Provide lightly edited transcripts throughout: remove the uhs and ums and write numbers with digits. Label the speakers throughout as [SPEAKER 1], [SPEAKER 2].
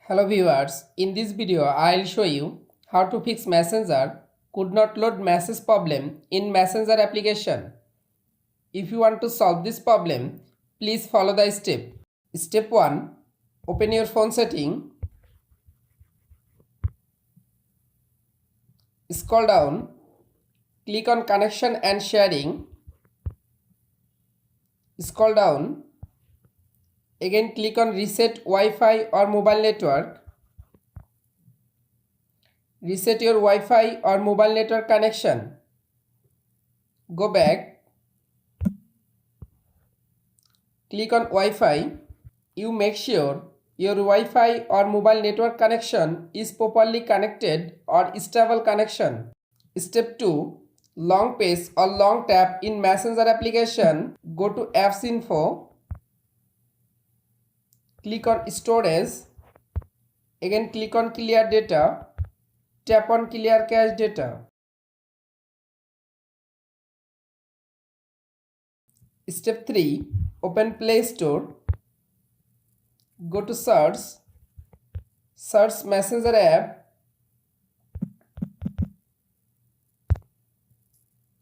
[SPEAKER 1] Hello viewers, in this video I'll show you how to fix Messenger could not load message problem in Messenger application. If you want to solve this problem, please follow the step. Step 1. Open your phone setting. Scroll down. Click on connection and sharing. Scroll down. Again click on reset Wi-Fi or mobile network. Reset your Wi-Fi or mobile network connection. Go back. Click on Wi-Fi. You make sure your Wi-Fi or mobile network connection is properly connected or stable connection. Step 2. Long press or long tap in Messenger application. Go to Apps Info. Click on Storage. Again click on Clear Data. Tap on Clear Cache Data. Step 3. Open Play Store. Go to Search. Search Messenger app.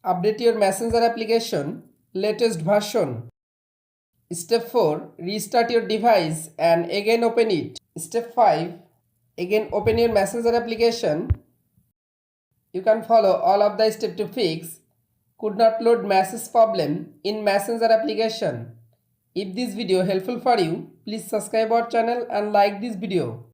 [SPEAKER 1] Update your Messenger application latest version. Step 4. Restart your device and again open it. Step 5. Again open your Messenger application. You can follow all of the steps to fix could not load message problem in Messenger application. If this video helpful for you, please subscribe our channel and like this video.